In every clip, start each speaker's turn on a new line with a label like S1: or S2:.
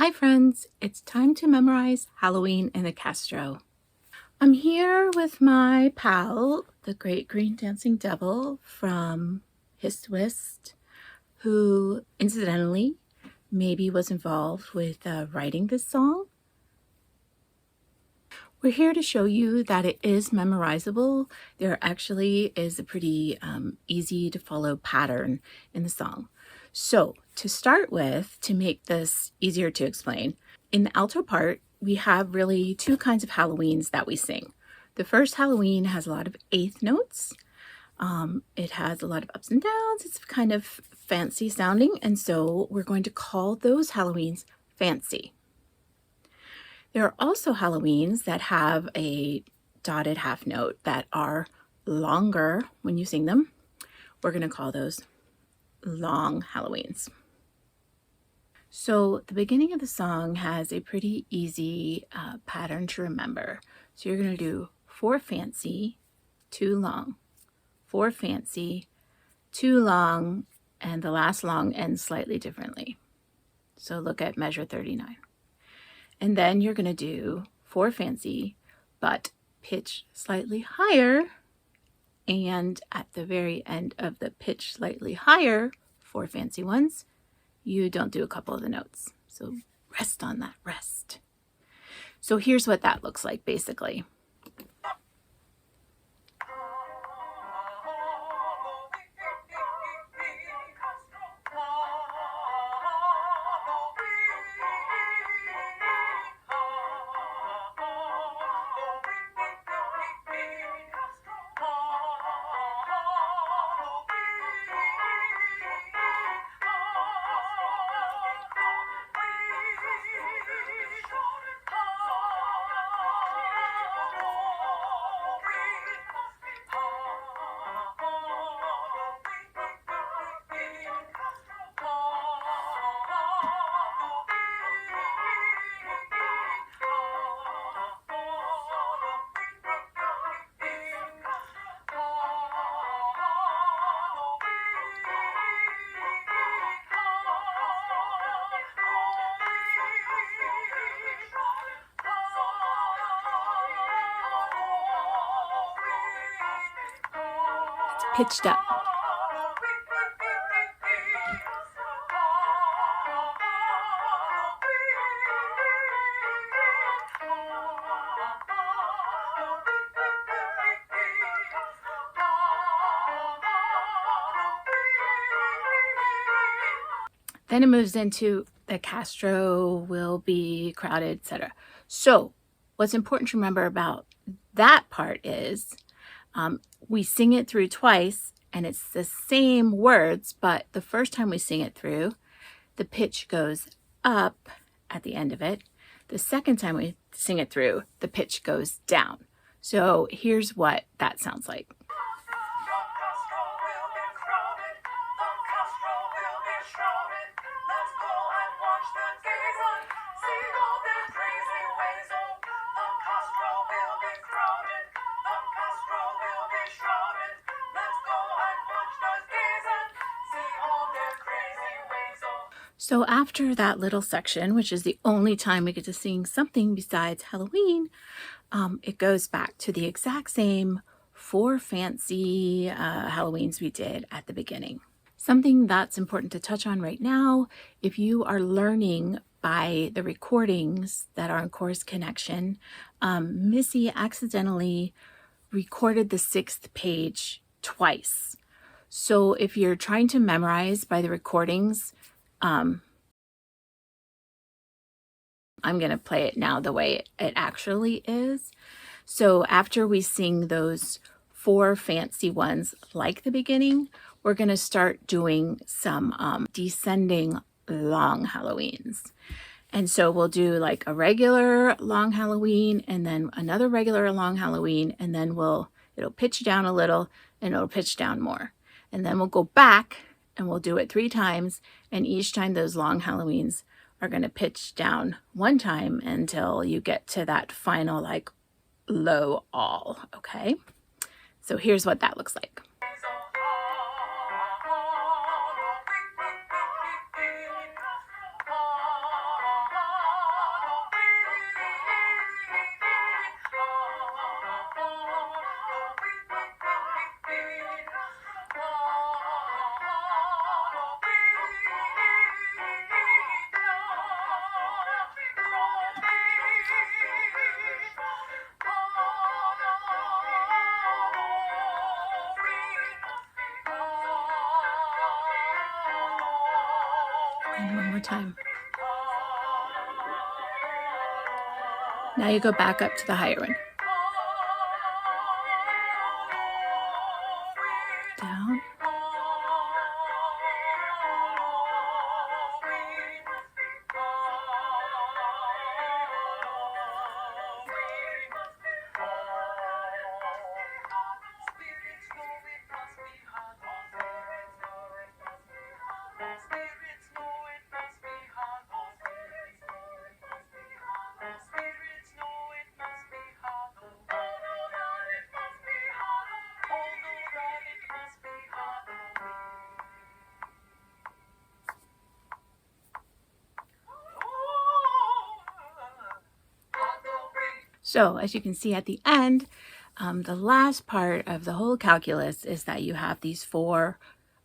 S1: Hi friends, it's time to memorize Halloween in the Castro. I'm here with my pal, the Great Green Dancing Devil from His Twist, who incidentally maybe was involved with writing this song. We're here to show you that it is memorizable. There actually is a pretty easy to follow pattern in the song. So to start with, to make this easier to explain, in the alto part, we have really two kinds of Halloweens that we sing. The first Halloween has a lot of eighth notes. It has a lot of ups and downs. It's kind of fancy sounding, and so we're going to call those Halloweens fancy. There are also Halloweens that have a dotted half note that are longer when you sing them. We're going to call those long Halloweens. So the beginning of the song has a pretty easy pattern to remember. So you're going to do 4 fancy, 2 long, 4 fancy, 2 long, and the last long ends slightly differently. So look at measure 39. And then you're going to do 4 fancy, but pitch slightly higher. And at the very end of the pitch slightly higher, 4 fancy ones, you don't do a couple of the notes. So rest on that, rest. So here's what that looks like basically. Pitched up. Then it moves into the Castro will be crowded, etc. So what's important to remember about that part is we sing it through twice and it's the same words, but the first time we sing it through, the pitch goes up at the end of it. The second time we sing it through, the pitch goes down. So here's what that sounds like. So after that little section, which is the only time we get to sing something besides Halloween, it goes back to the exact same 4 fancy Halloweens we did at the beginning. Something that's important to touch on right now, if you are learning by the recordings that are in Course Connection, Missy accidentally recorded the 6th page twice. So if you're trying to memorize by the recordings, I'm going to play it now the way it actually is. So after we sing those 4 fancy ones like the beginning, we're going to start doing some descending long Halloweens. And so we'll do like a regular long Halloween and then another regular long Halloween, and then it'll pitch down a little and it'll pitch down more. And then we'll go back and we'll do it 3 times, and each time those long Halloweens are going to pitch down 1 time until you get to that final like low all, okay? So here's what that looks like. time. Now you go back up to the higher one. Down. So as you can see at the end, the last part of the whole calculus is that you have these four,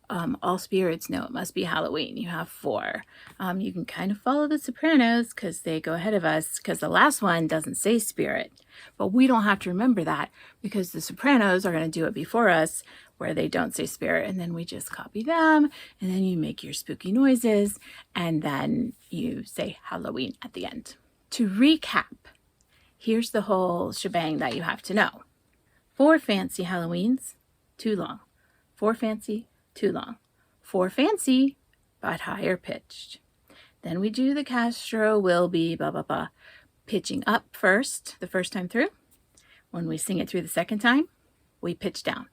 S1: all spirits know it must be Halloween. You have four. You can kind of follow the sopranos because they go ahead of us, because the last one doesn't say spirit. But we don't have to remember that because the sopranos are going to do it before us where they don't say spirit. And then we just copy them. And then you make your spooky noises. And then you say Halloween at the end. To recap, here's the whole shebang that you have to know. 4 fancy Halloweens, too long. 4 fancy, too long. 4 fancy, but higher pitched. Then we do the Castro, will be, blah, blah, blah. Pitching up first, the first time through. When we sing it through the second time, we pitch down.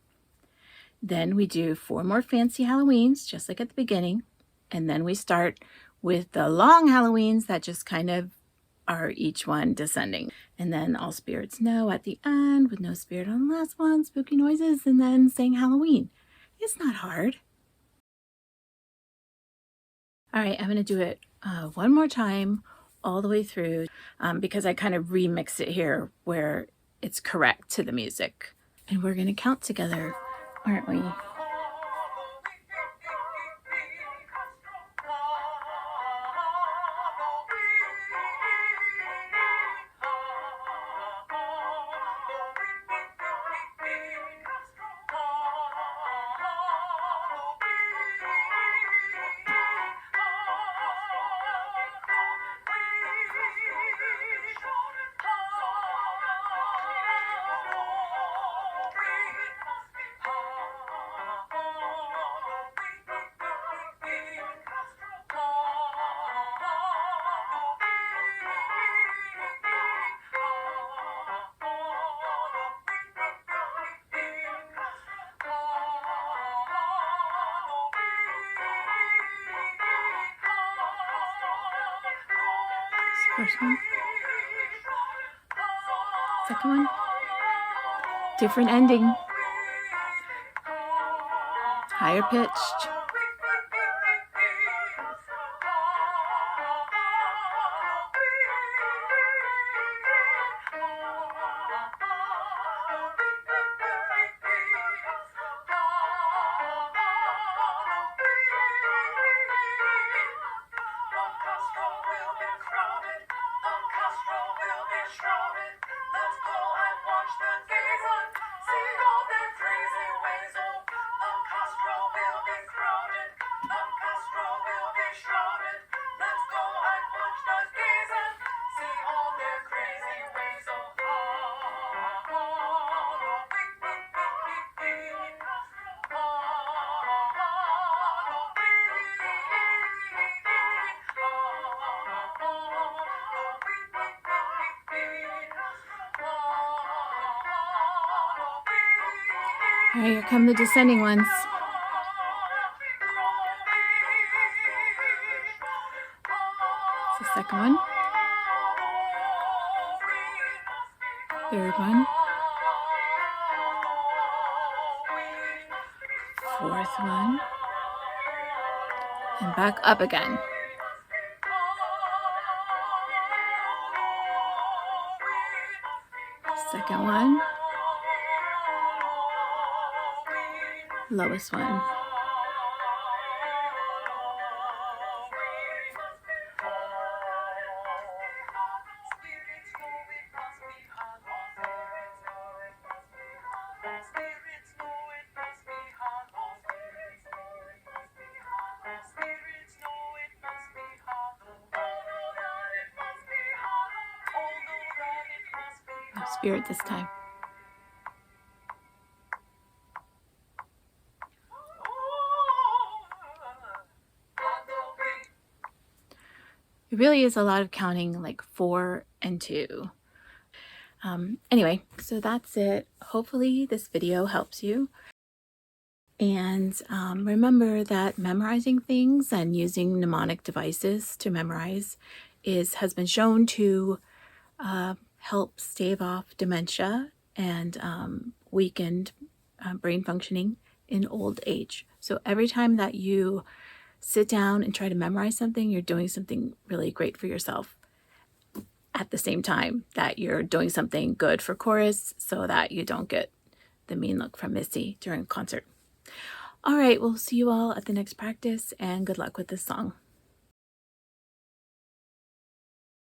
S1: Then we do 4 more fancy Halloweens, just like at the beginning. And then we start with the long Halloweens that just kind of are each one descending. And then all spirits know at the end with no spirit on the last one, spooky noises, and then saying Halloween. It's not hard. All right, I'm going to do it one more time all the way through because I kind of remix it here where it's correct to the music. And we're going to count together, aren't we? First one. Second one. Different ending. Higher pitched. All right, here come the descending ones. It's the second one. Third one. Fourth one. And back up again. Second one. Lowest one. spirit this time. It really is a lot of counting, like 4 and 2. Anyway, so that's it. Hopefully this video helps you. And remember that memorizing things and using mnemonic devices to memorize has been shown to help stave off dementia and weakened brain functioning in old age. So every time that you sit down and try to memorize something, you're doing something really great for yourself at the same time that you're doing something good for chorus so that you don't get the mean look from Missy during concert. All right, we'll see you all at the next practice, and good luck with this song.